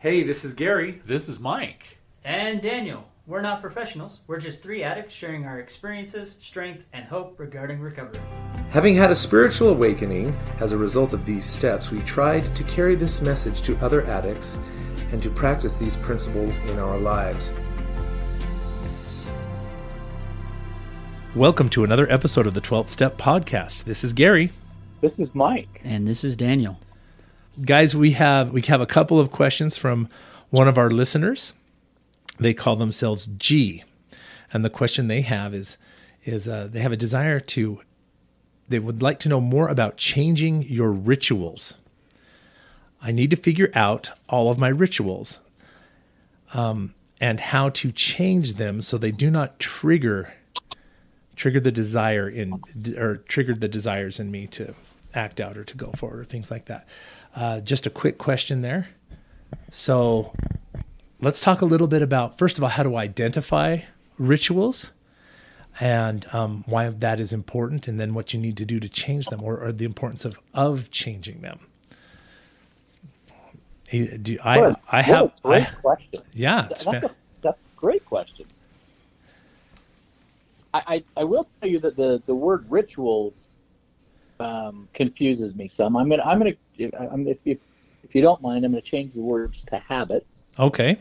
Hey, this is Gary. This is Mike. And Daniel. We're not professionals. We're just three addicts sharing our experiences, strength, and hope regarding recovery. Having had a spiritual awakening as a result of these steps, we tried to carry this message to other addicts and to practice these principles in our lives. Welcome to another episode of the 12th Step Podcast. This is Gary. This is Mike. And this is Daniel. Guys, we have a couple of questions from one of our listeners. They call themselves G. And the question they have is they have a desire they would like to know more about changing your rituals. I need to figure out all of my rituals and how to change them so they do not trigger the desires in me to act out or to go forward or things like that. Just a quick question there. So let's talk a little bit about, first of all, how to identify rituals and why that is important, and then what you need to do to change them, or the importance of changing them. Great question. Yeah, that's a great question. I will tell you that the word rituals confuses me some. If you don't mind, I'm going to change the words to habits. Okay.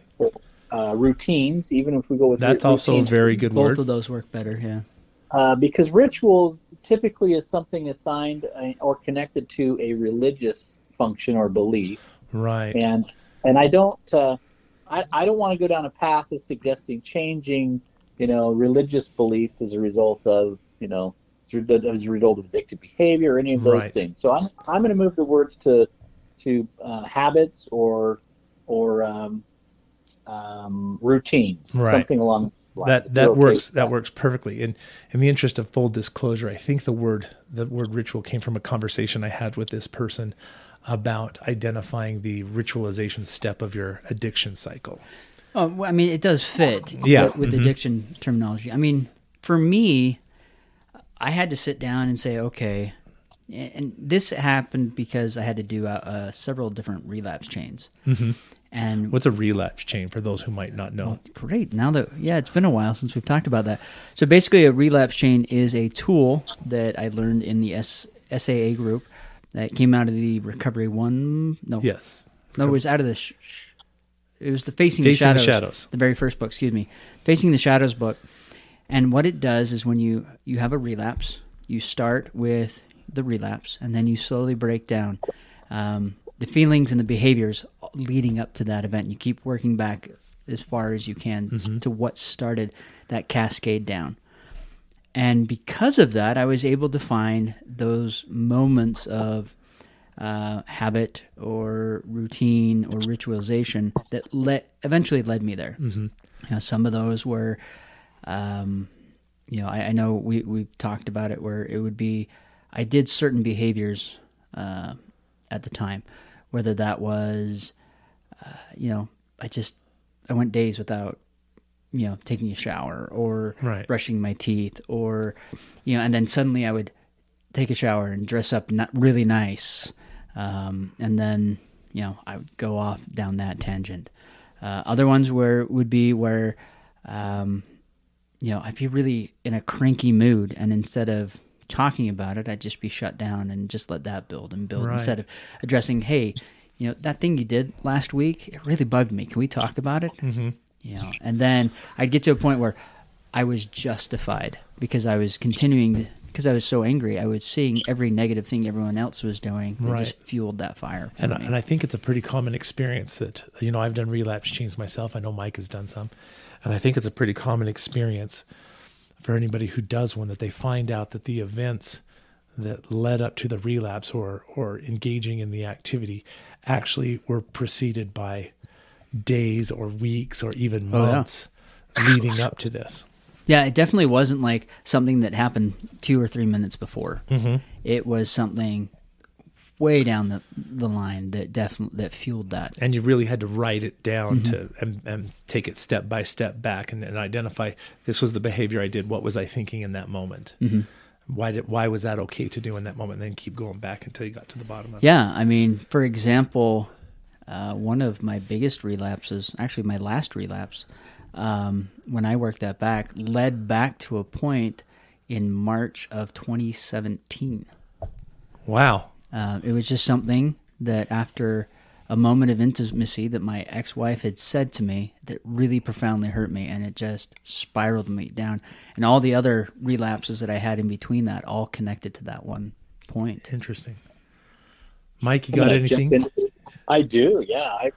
Routines, even if we go with that's also a very good word. Both of those work better, yeah. Because rituals typically is something assigned or connected to a religious function or belief. Right. And I don't want to go down a path of suggesting changing, religious beliefs as a result of, as a result of addictive behavior or any of those things. So I'm going to move the words to habits or routines, something along that works. That works perfectly. And in the interest of full disclosure, I think the word ritual came from a conversation I had with this person about identifying the ritualization step of your addiction cycle. Oh, well, I mean, it does fit with addiction terminology. I mean, for me, I had to sit down and say, okay, and this happened because I had to do several different relapse chains. Mm-hmm. And what's a relapse chain for those who might not know? Well, great. Now that, it's been a while since we've talked about that. So basically a relapse chain is a tool that I learned in the SAA group that came out of the Recovery One. No. Yes. No, it was out of it was the Facing the Shadows. The very first book, Facing the Shadows book. And what it does is when you have a relapse, you start with the relapse, and then you slowly break down the feelings and the behaviors leading up to that event. You keep working back as far as you can to what started that cascade down. And because of that, I was able to find those moments of habit or routine or ritualization that eventually led me there. Mm-hmm. Some of those were, I know we've talked about it, where it would be, I did certain behaviors at the time, whether that was, I went days without, taking a shower or brushing my teeth, or, and then suddenly I would take a shower and dress up not really nice. And then, I would go off down that tangent. Other ones would be where, I'd be really in a cranky mood, and instead of talking about it, I'd just be shut down and just let that build and build instead of addressing, hey, that thing you did last week, it really bugged me. Can we talk about it? Mm-hmm. And then I'd get to a point where I was justified because I was because I was so angry. I was seeing every negative thing everyone else was doing that just fueled that fire for me. And I think it's a pretty common experience that, I've done relapse chains myself. I know Mike has done some. And I think it's a pretty common experience for anybody who does one, that they find out that the events that led up to the relapse or engaging in the activity actually were preceded by days or weeks or even months leading up to this. Yeah, it definitely wasn't like something that happened 2 or 3 minutes before. Mm-hmm. It was something way down the line that fueled that. And you really had to write it down and take it step by step back and identify, this was the behavior I did. What was I thinking in that moment? Mm-hmm. Why was that okay to do in that moment? And then keep going back until you got to the bottom of it. Yeah, I mean, for example, one of my biggest relapses, actually my last relapse, when I worked that back, led back to a point in March of 2017. Wow. It was just something that after a moment of intimacy that my ex-wife had said to me that really profoundly hurt me, and it just spiraled me down. And all the other relapses that I had in between that all connected to that one point. Interesting. Mike, you got anything? I do, yeah.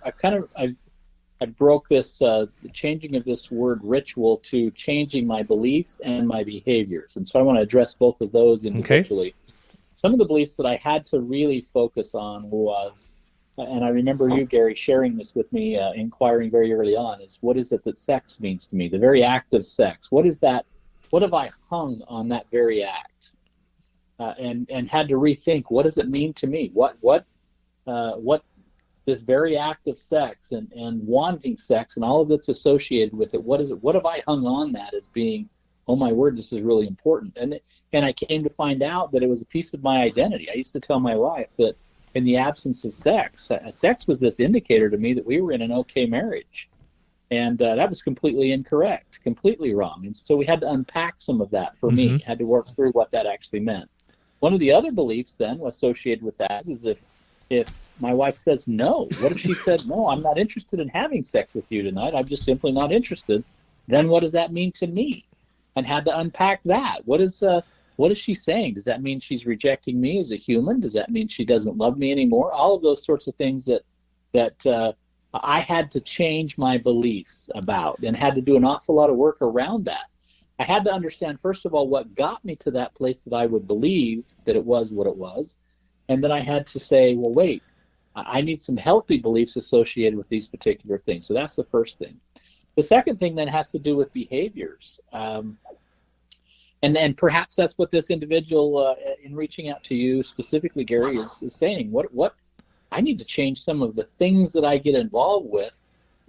I broke this, the changing of this word ritual to changing my beliefs and my behaviors. And so I want to address both of those individually. Okay. Some of the beliefs that I had to really focus on was, and I remember you, Gary, sharing this with me, inquiring very early on, is what is it that sex means to me? The very act of sex. What is that? What have I hung on that very act? And had to rethink, what does it mean to me? What this very act of sex and wanting sex and all of that's associated with it, what is it? What have I hung on that as being, oh my word, this is really important? And I came to find out that it was a piece of my identity. I used to tell my wife that in the absence of sex, sex was this indicator to me that we were in an okay marriage. And that was completely incorrect, completely wrong. And so we had to unpack some of that for me, had to work through what that actually meant. One of the other beliefs then associated with that is if my wife says no, what if she said, no, I'm not interested in having sex with you tonight, I'm just simply not interested, then what does that mean to me? And had to unpack that. What is she saying? Does that mean she's rejecting me as a human? Does that mean she doesn't love me anymore? All of those sorts of things that I had to change my beliefs about and had to do an awful lot of work around that. I had to understand, first of all, what got me to that place that I would believe that it was what it was. And then I had to say, well, wait, I need some healthy beliefs associated with these particular things. So that's the first thing. The second thing then has to do with behaviors. And perhaps that's what this individual in reaching out to you specifically, Gary, is saying. What I need to change some of the things that I get involved with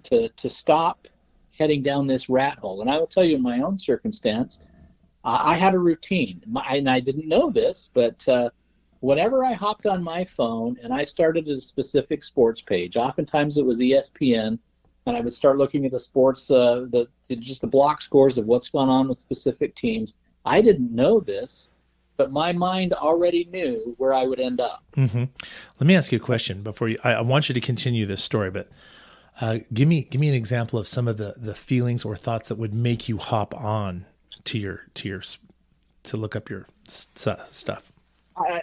to stop heading down this rat hole. And I will tell you in my own circumstance, I had a routine. And I didn't know this, but whenever I hopped on my phone and I started a specific sports page, oftentimes it was ESPN, and I would start looking at the sports, just the block scores of what's gone on with specific teams. I didn't know this, but my mind already knew where I would end up. Mm-hmm. Let me ask you a question before you. I want you to continue this story, but give me an example of some of the feelings or thoughts that would make you hop on to look up your stuff.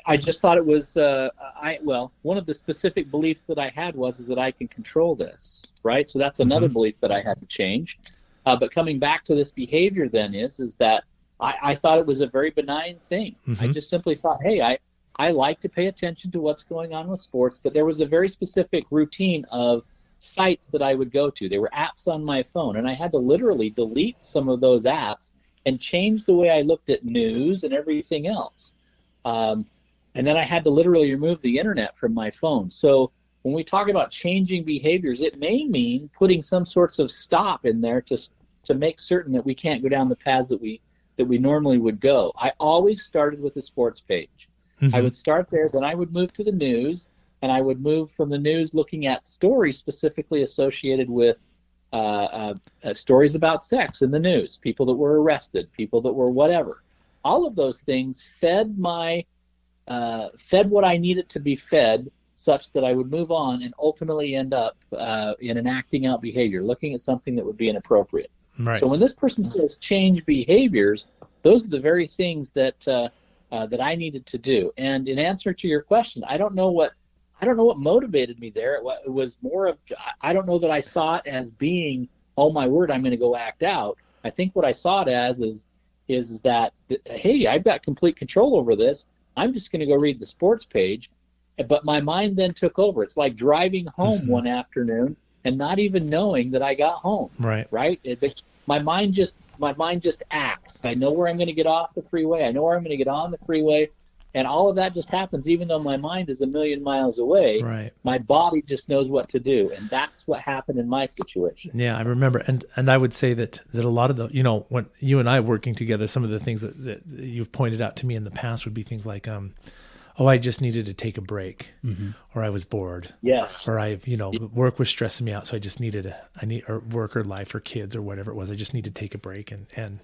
I just thought it was one of the specific beliefs that I had is that I can control this, right? So that's another belief that I had to change. But coming back to this behavior then is that I thought it was a very benign thing. I just simply thought, hey, I like to pay attention to what's going on with sports, but there was a very specific routine of sites that I would go to. There were apps on my phone, and I had to literally delete some of those apps and change the way I looked at news and everything else. And then I had to literally remove the internet from my phone. So when we talk about changing behaviors, it may mean putting some sorts of stop in there to make certain that we can't go down the paths that we normally would go. I always started with the sports page. I would start there, then I would move to the news, and I would move from the news looking at stories specifically associated with stories about sex in the news, people that were arrested, people that were whatever. All of those things fed what I needed to be fed, such that I would move on and ultimately end up in an acting out behavior, looking at something that would be inappropriate. Right. So when this person says change behaviors, those are the very things that I needed to do. And in answer to your question, I don't know what motivated me there. It was more of, I don't know that I saw it as being, oh my word, I'm going to go act out. I think what I saw it as is that, hey, I've got complete control over this. I'm just going to go read the sports page. But my mind then took over. It's like driving home one afternoon and not even knowing that I got home. Right. My mind just acts. I know where I'm going to get off the freeway. I know where I'm going to get on the freeway. And all of that just happens, even though my mind is a million miles away. Right. My body just knows what to do, and that's what happened in my situation. Yeah, I remember, and I would say that a lot of the, when you and I working together, some of the things that you've pointed out to me in the past would be things like, oh, I just needed to take a break, or I was bored, Yes, or work was stressing me out, so I just needed or work or life or kids or whatever it was. I just need to take a break and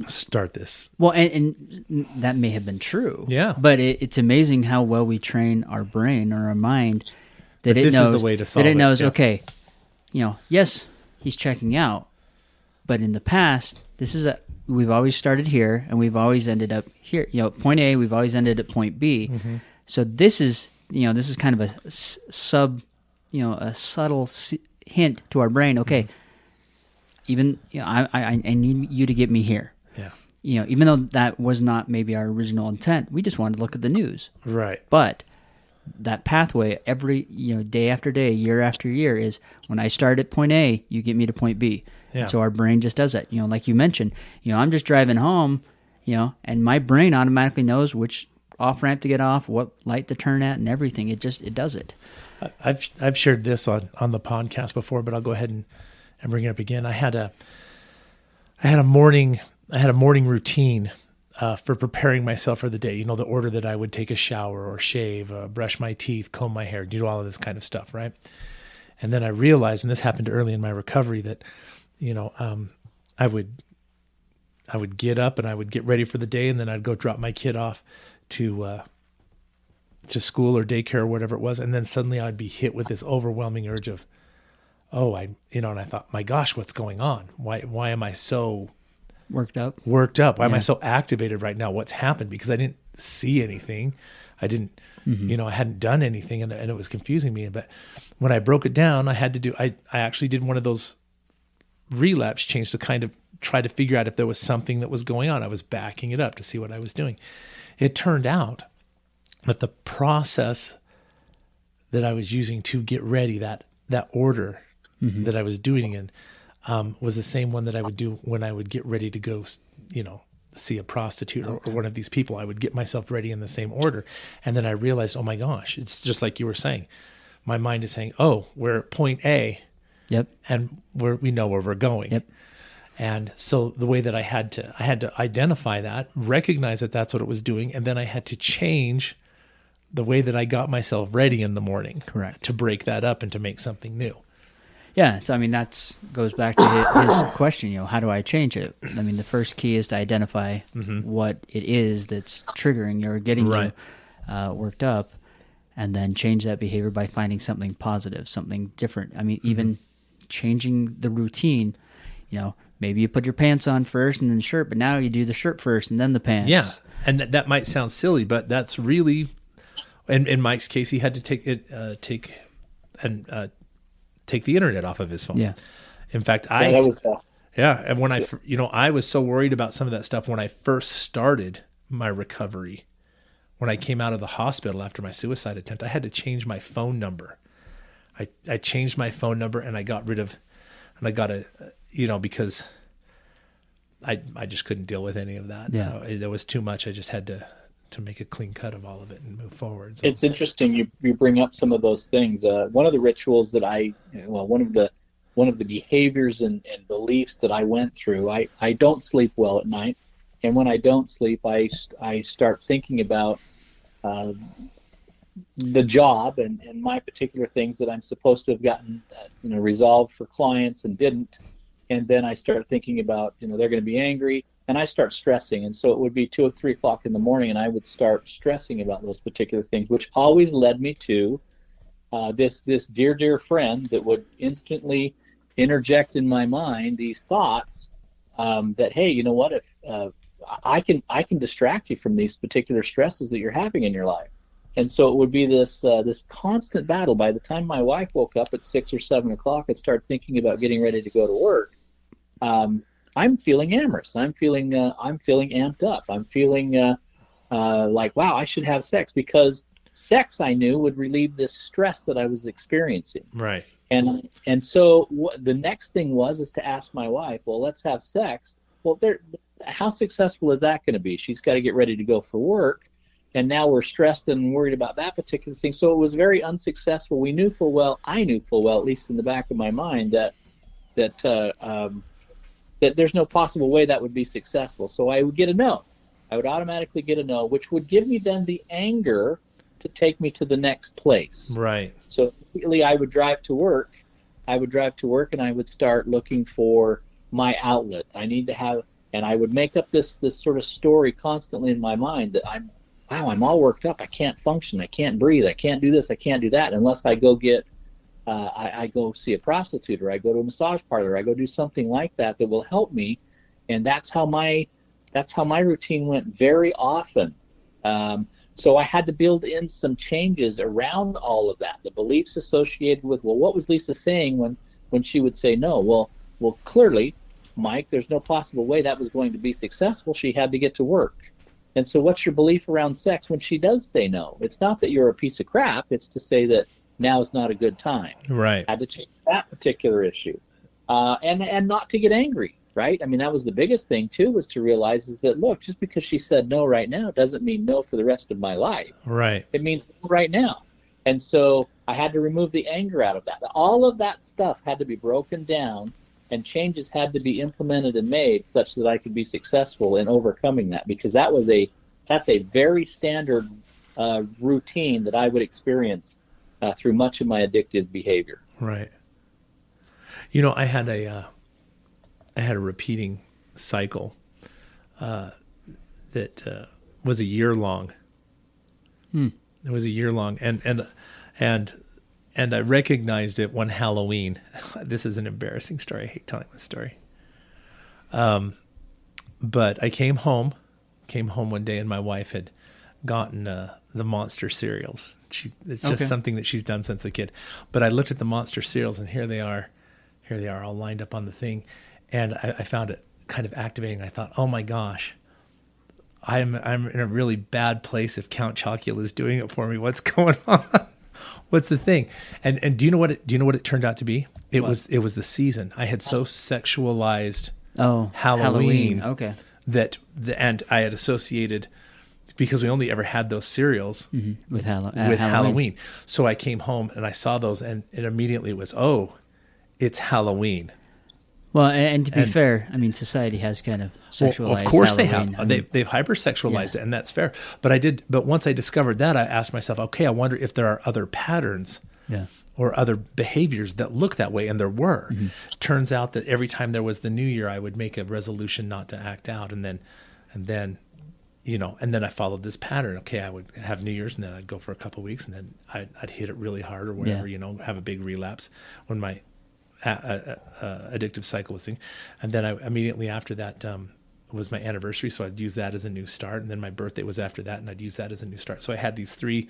start this. Well, and that may have been true. Yeah. But it's amazing how well we train our brain or our mind that it this knows is the way to solve that it knows, yeah. okay, yes, he's checking out, but in the past, we've always started here and we've always ended up here. Point A, we've always ended at point B. Mm-hmm. So this is kind of a a subtle hint to our brain. Okay, even I need you to get me here. Yeah. Even though that was not maybe our original intent, we just wanted to look at the news. Right. But that pathway every day after day, year after year is when I start at point A, you get me to point B. Yeah. And so our brain just does that. Like you mentioned, I'm just driving home, and my brain automatically knows which off ramp to get off, what light to turn at, and everything. It does it. I've shared this on the podcast before, but I'll go ahead and bring it up again. I had a morning routine for preparing myself for the day. The order that I would take a shower or shave, brush my teeth, comb my hair, do all of this kind of stuff, right? And then I realized, and this happened early in my recovery, that I would get up and I would get ready for the day, and then I'd go drop my kid off to school or daycare or whatever it was, and then suddenly I'd be hit with this overwhelming urge of, and I thought, my gosh, what's going on? Why am I so worked up? Why am I so activated right now? What's happened? Because I didn't see anything. I didn't, I hadn't done anything, and it was confusing me. But when I broke it down, I actually did one of those relapse change to kind of try to figure out if there was something that was going on. I was backing it up to see what I was doing. It turned out that the process that I was using to get ready, that order that I was doing in, was the same one that I would do when I would get ready to go, see a prostitute or one of these people. I would get myself ready in the same order. And then I realized, oh my gosh, it's just like you were saying. My mind is saying, oh, we're at point A. Yep. And we know where we're going. Yep. And so the way that I had to identify that, recognize that that's what it was doing, and then I had to change the way that I got myself ready in the morning. Correct. To break that up and to make something new. Yeah, that goes back to his question, how do I change it? The first key is to identify what it is that's triggering or getting you worked up, and then change that behavior by finding something positive, something different. Even changing the routine, maybe you put your pants on first and then the shirt, but now you do the shirt first and then the pants. Yeah, and that might sound silly, but that's really, in Mike's case, he had to take the internet off of his phone. Yeah. In fact, that was tough. Yeah, and when I was so worried about some of that stuff when I first started my recovery, when I came out of the hospital after my suicide attempt, I had to change my phone number. I changed my phone number and I got because I just couldn't deal with any of that. Yeah. There was too much. I just had to make a clean cut of all of it and move forward. So. It's interesting you bring up some of those things. One of the rituals that one of the behaviors and beliefs that I went through, I don't sleep well at night. And when I don't sleep, I start thinking about the job and my particular things that I'm supposed to have gotten resolved for clients and didn't. And then I start thinking about, they're going to be angry, and I start stressing. And so it would be 2 or 3 o'clock in the morning, and I would start stressing about those particular things, which always led me to this dear friend that would instantly interject in my mind these thoughts that, hey, you know what, if I can distract you from these particular stresses that you're having in your life. And so it would be this constant battle. By the time my wife woke up at 6 or 7 o'clock, I'd start thinking about getting ready to go to work. I'm feeling amorous. I'm feeling amped up. I'm feeling like, wow, I should have sex, because sex, I knew, would relieve this stress that I was experiencing. Right. And so the next thing is to ask my wife, well, let's have sex. Well, how successful is that going to be? She's got to get ready to go for work. And now we're stressed and worried about that particular thing. So it was very unsuccessful. I knew full well, at least in the back of my mind, that there's no possible way that would be successful. So I would get a no. I would automatically get a no, which would give me then the anger to take me to the next place. Right. So immediately I would drive to work. And I would start looking for my outlet. I need to have, and I would make up this sort of story constantly in my mind that I'm all worked up. I can't function. I can't breathe. I can't do this. I can't do that unless I go get, I go see a prostitute, or I go to a massage parlor. I go do something like that will help me. And that's how my routine went very often. So I had to build in some changes around all of that, the beliefs associated with, well, what was Lisa saying when she would say no? Well, clearly, Mike, there's no possible way that was going to be successful. She had to get to work. And so what's your belief around sex when she does say no? It's not that you're a piece of crap. It's to say that now is not a good time. Right. I had to change that particular issue. And not to get angry. Right? I mean, that was the biggest thing, too, was to realize is that, look, just because she said no right now doesn't mean no for the rest of my life. Right. It means no right now. And so I had to remove the anger out of that. All of that stuff had to be broken down, and changes had to be implemented and made such that I could be successful in overcoming that, because that's a very standard routine that I would experience through much of my addictive behavior. Right. You know, I had a repeating cycle that was a year long. It was a year long, and I recognized it one Halloween. This is an embarrassing story. I hate telling this story. But I came home one day, and my wife had gotten the Monster cereals. It's just something that she's done since a kid. But I looked at the Monster cereals, and here they are all lined up on the thing. And I found it kind of activating. I thought, oh my gosh, I'm in a really bad place if Count Chocula is doing it for me. What's going on? What's the thing? And do you know what it turned out to be? It was the season. I had so sexualized Halloween. Okay. And I had associated, because we only ever had those cereals with Halloween. So I came home and I saw those, and it immediately was, it's Halloween. Well, and to be fair, I mean, society has kind of sexualized Well, of course Halloween. they've hypersexualized it, and that's fair. But once I discovered that, I asked myself, okay, I wonder if there are other patterns or other behaviors that look that way, and there were. Turns out that every time there was the New Year, I would make a resolution not to act out, and then I followed this pattern. Okay, I would have New Year's, and then I'd go for a couple of weeks, and then I'd hit it really hard or whatever, have a big relapse when my addictive cycle was thing. And then I immediately after that was my anniversary, so I'd use that as a new start. And then my birthday was after that, and I'd use that as a new start. So I had these three,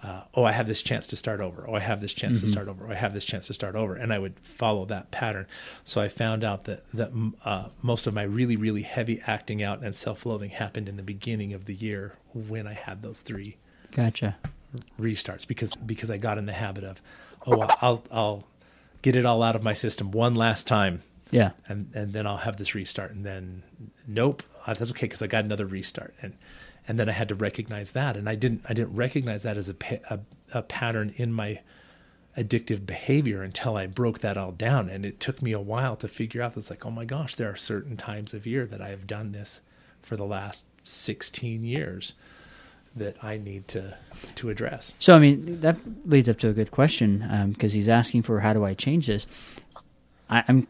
I have this chance to start over. I have this chance to start over. I have this chance to start over. And I would follow that pattern. So I found out that most of my really, really heavy acting out and self-loathing happened in the beginning of the year when I had those three restarts, because I got in the habit of, I'll get it all out of my system one last time. Yeah. And then I'll have this restart. And then, nope, that's okay, because I got another restart. And then I had to recognize that. And I didn't recognize that as a pattern in my addictive behavior until I broke that all down. And it took me a while to figure out, that's like, oh my gosh, there are certain times of year that I have done this for the last 16 years that I need to address. So, I mean, that leads up to a good question, because he's asking for, how do I change this? I'm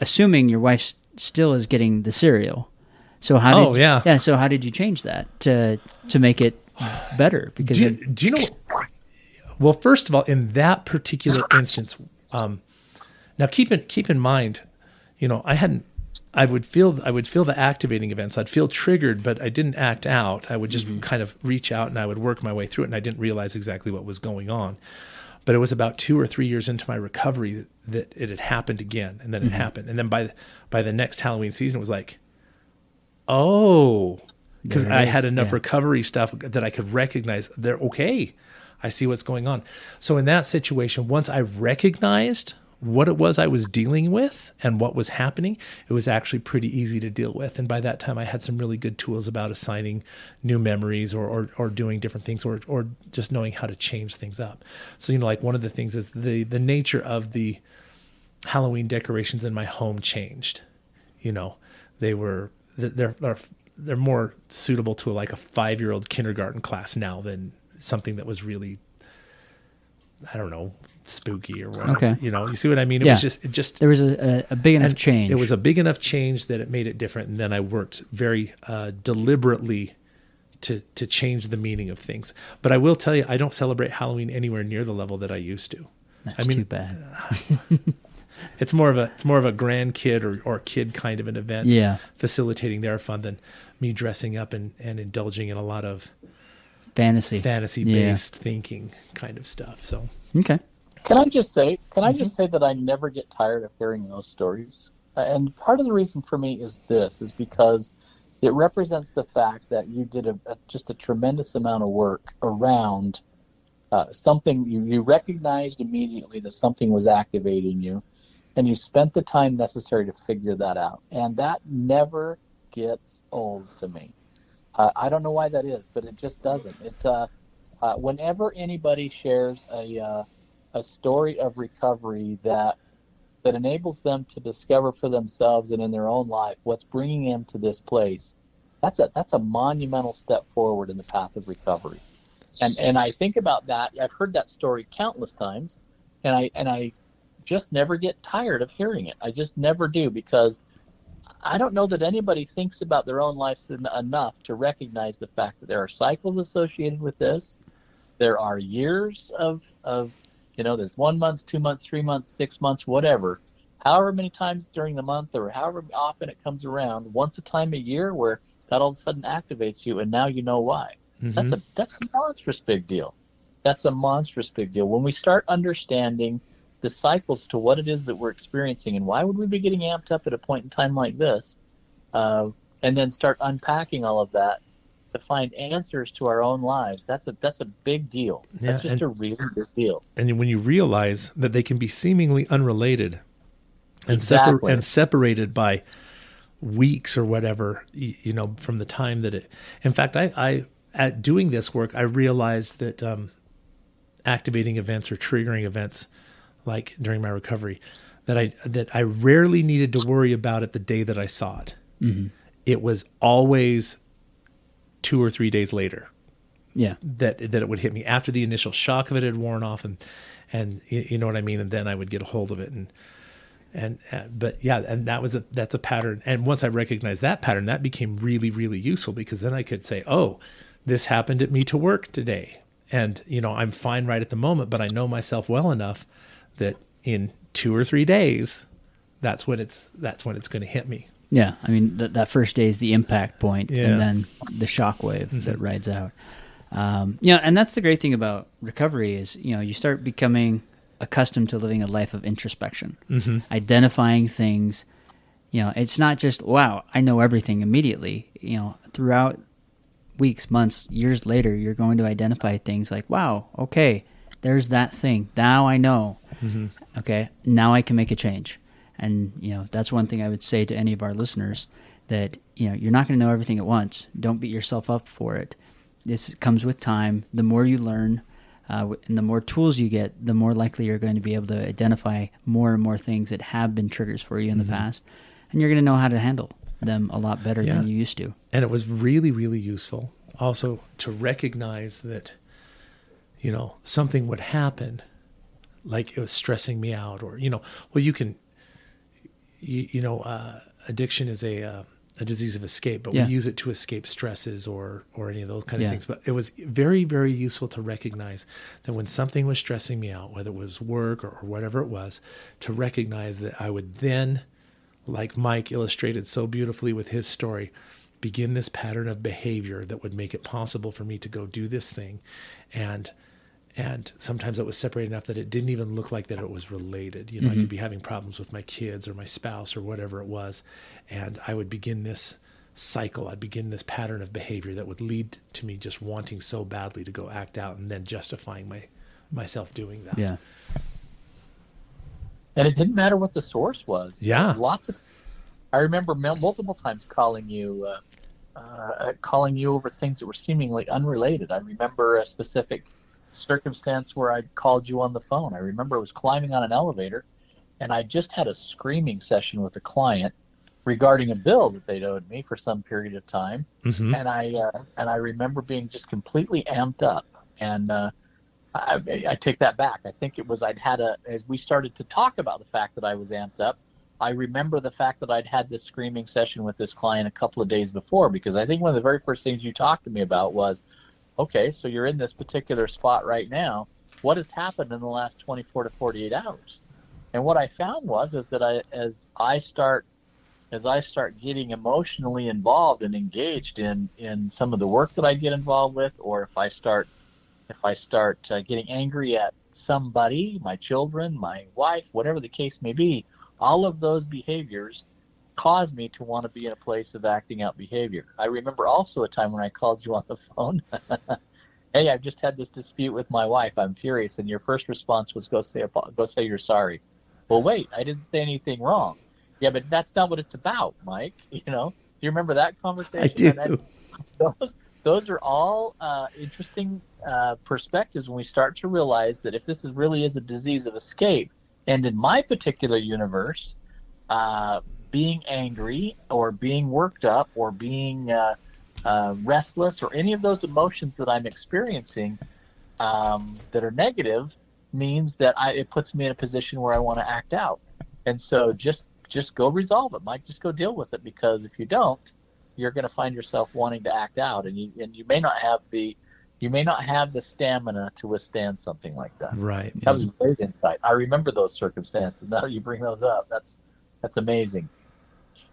assuming your wife still is getting the cereal. So so how did you change that to make it better? Because do you know? Well, first of all, in that particular instance, now keep in mind, I would feel the activating events. I'd feel triggered, but I didn't act out. I would just kind of reach out, and I would work my way through it, and I didn't realize exactly what was going on. But it was about 2 or 3 years into my recovery that it had happened again, and then it happened. And then by the next Halloween season, it was like, because I had enough recovery stuff that I could recognize they're okay. I see what's going on. So in that situation, once I recognized what it was I was dealing with and what was happening, it was actually pretty easy to deal with. And by that time, I had some really good tools about assigning new memories or doing different things or just knowing how to change things up. So, like one of the things is the nature of the Halloween decorations in my home changed. They're they're more suitable to like a 5-year-old kindergarten class now than something that was really, I don't know, spooky or whatever. Okay. You see what I mean? It Yeah. was just There was a big enough change. It was a big enough change that it made it different. And then I worked very deliberately to change the meaning of things. But I will tell you, I don't celebrate Halloween anywhere near the level that I used to. That's too bad. It's more of a grandkid or kid kind of an event. Yeah. Facilitating their fun than me dressing up and indulging in a lot of fantasy based thinking kind of stuff. So okay. Can I just say that I never get tired of hearing those stories? And part of the reason for me is because it represents the fact that you did just a tremendous amount of work around something. You recognized immediately that something was activating you, and you spent the time necessary to figure that out. And that never gets old to me. I don't know why that is, but it just doesn't. Whenever anybody shares a story of recovery that enables them to discover for themselves and in their own life what's bringing them to this place, that's a monumental step forward in the path of recovery. And I think about that. I've heard that story countless times, and I just never get tired of hearing it. I just never do, because I don't know that anybody thinks about their own lives enough to recognize the fact that there are cycles associated with this. There are years of there's 1 month, 2 months, 3 months, 6 months, whatever, however many times during the month or however often it comes around, once a time a year where that all of a sudden activates you, and now you know why. Mm-hmm. That's a monstrous big deal. That's a monstrous big deal. When we start understanding the cycles to what it is that we're experiencing and why would we be getting amped up at a point in time like this, and then start unpacking all of that to find answers to our own lives, that's a big deal. That's just a really big deal. And when you realize that they can be seemingly unrelated and separated by weeks or whatever, from the time that it. In fact, I at doing this work, I realized that activating events or triggering events, like during my recovery, that I rarely needed to worry about it the day that I saw it. Mm-hmm. It was always 2 or 3 days later. Yeah. That it would hit me after the initial shock of it had worn off, and you know what I mean? And then I would get a hold of it and that's a pattern. And once I recognized that pattern, that became really, really useful, because then I could say, oh, this happened at me to work today. And, I'm fine right at the moment, but I know myself well enough that in 2 or 3 days, that's when it's going to hit me. Yeah. I mean, that first day is the impact point, and then the shockwave that rides out. And that's the great thing about recovery is, you start becoming accustomed to living a life of introspection, identifying things. It's not just, wow, I know everything immediately. Throughout weeks, months, years later, you're going to identify things like, wow, okay, there's that thing. Now I know. Mm-hmm. Okay, now I can make a change. And, that's one thing I would say to any of our listeners, that, you're not going to know everything at once. Don't beat yourself up for it. This comes with time. The more you learn, and the more tools you get, the more likely you're going to be able to identify more and more things that have been triggers for you in the past. And you're going to know how to handle them a lot better than you used to. And it was really, really useful also to recognize that, something would happen, like it was stressing me out, or, you can, addiction is a disease of escape, but we use it to escape stresses or any of those kind of things. But it was very, very useful to recognize that when something was stressing me out, whether it was work or whatever it was, to recognize that I would then, like Mike illustrated so beautifully with his story, begin this pattern of behavior that would make it possible for me to go do this thing. And sometimes it was separated enough that it didn't even look like that it was related. I could be having problems with my kids or my spouse or whatever it was. And I would begin this cycle. I'd begin this pattern of behavior that would lead to me just wanting so badly to go act out and then justifying myself doing that. Yeah. And it didn't matter what the source was. Yeah. Lots of things. I remember multiple times calling you over things that were seemingly unrelated. I remember a specific circumstance where I called you on the phone. I remember I was climbing on an elevator, and I just had a screaming session with a client, regarding a bill that they'd owed me for some period of time. Mm-hmm. And I remember being just completely amped up. And I take that back. I think it was as we started to talk about the fact that I was amped up, I remember the fact that I'd had this screaming session with this client a couple of days before, because I think one of the very first things you talked to me about was, okay, so you're in this particular spot right now. What has happened in the last 24 to 48 hours? And what I found is that as I start getting emotionally involved and engaged in some of the work that I get involved with, or if I start getting angry at somebody, my children, my wife, whatever the case may be, all of those behaviors cause me to want to be in a place of acting out behavior. I remember also a time when I called you on the phone. Hey, I've just had this dispute with my wife. I'm furious. And your first response was, go say you're sorry. Well, wait, I didn't say anything wrong. Yeah, but that's not what it's about, Mike. Do you remember that conversation? I do. And those are all interesting perspectives when we start to realize that if this really is a disease of escape, and in my particular universe, being angry or being worked up or being restless or any of those emotions that I'm experiencing that are negative means that it puts me in a position where I want to act out. And so just go resolve it, Mike. Just go deal with it, because if you don't, you're going to find yourself wanting to act out, and you may not have the stamina to withstand something like that. Right. That was great insight. I remember those circumstances. Now that you bring those up, that's amazing.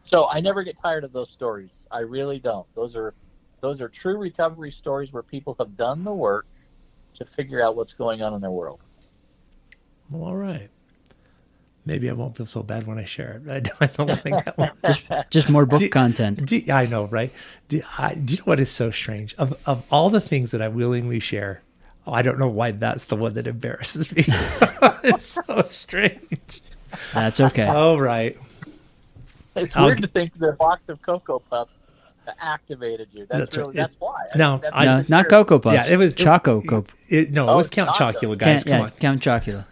So I never get tired of those stories. I really don't. Those are true recovery stories where people have done the work to figure out what's going on in their world. Well, all right. Maybe I won't feel so bad when I share it. I don't think that one. Just more book content. I know, right? Do you know what is so strange? Of all the things that I willingly share, I don't know why that's the one that embarrasses me. It's so strange. That's okay. All right. It's weird to think the box of Cocoa Puffs activated you. That's why. No, not Cocoa Puffs. Yeah, it was Choco. It was Count Chocula, guys. Come on. Count Chocula.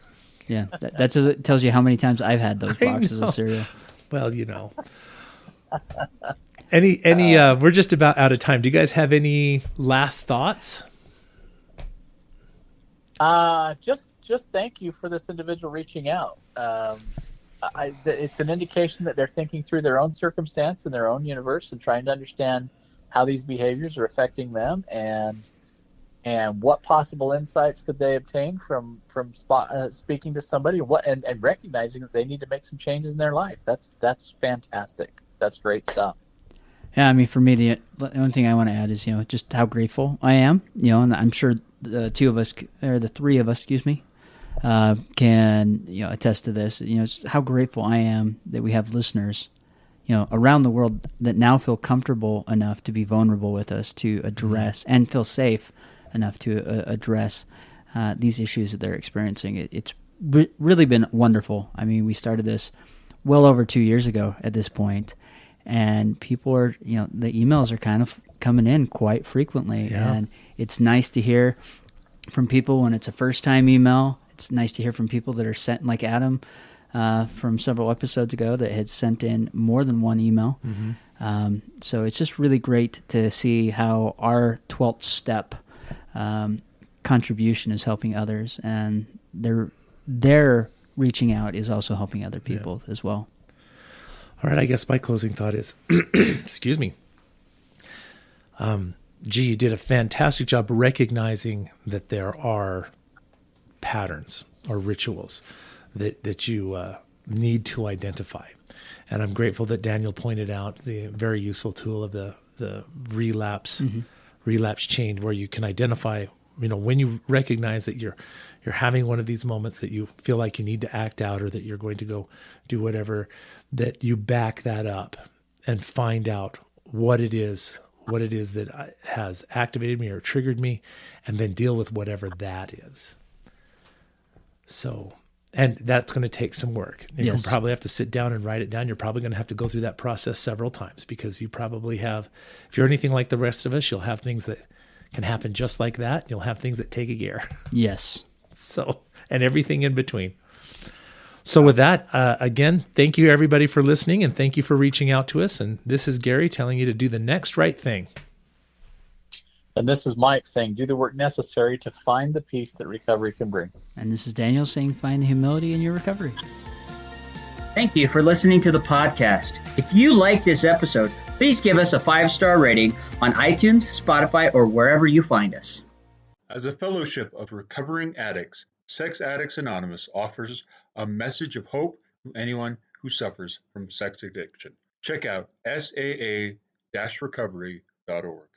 Yeah, that tells you how many times I've had those boxes of cereal. Well, we're just about out of time. Do you guys have any last thoughts? Just thank you for this individual reaching out. It's an indication that they're thinking through their own circumstance and their own universe and trying to understand how these behaviors are affecting them, and what possible insights could they obtain from speaking to somebody, and recognizing that they need to make some changes in their life. That's fantastic. That's great stuff. Yeah, I mean, for me, the only thing I want to add is just how grateful I am. And I'm sure the three of us, can attest to this. How grateful I am that we have listeners around the world that now feel comfortable enough to be vulnerable with us, to address and feel safe enough to address these issues that they're experiencing. It's really been wonderful. I mean, we started this well over 2 years ago at this point, and people are, the emails are kind of coming in quite frequently, and it's nice to hear from people when it's a first-time email. It's nice to hear from people that are sent, like Adam from several episodes ago, that had sent in more than one email. Mm-hmm. So it's just really great to see how our 12th step contribution is helping others, and their reaching out is also helping other people as well. All right, I guess my closing thought is, excuse me. You did a fantastic job recognizing that there are patterns or rituals that you need to identify. And I'm grateful that Daniel pointed out the very useful tool of the relapse chain, where you can identify, when you recognize that you're having one of these moments that you feel like you need to act out, or that you're going to go do whatever, that you back that up and find out what it is that has activated me or triggered me, and then deal with whatever that is. So, and that's going to take some work. You'll probably have to sit down and write it down. You're probably going to have to go through that process several times, because you probably have, if you're anything like the rest of us, you'll have things that can happen just like that. You'll have things that take a year. Yes. So, and everything in between. So with that, again, thank you everybody for listening, and thank you for reaching out to us. And this is Gary telling you to do the next right thing. And this is Mike saying, do the work necessary to find the peace that recovery can bring. And this is Daniel saying, find the humility in your recovery. Thank you for listening to the podcast. If you like this episode, please give us a 5-star rating on iTunes, Spotify, or wherever you find us. As a fellowship of recovering addicts, Sex Addicts Anonymous offers a message of hope to anyone who suffers from sex addiction. Check out saa-recovery.org.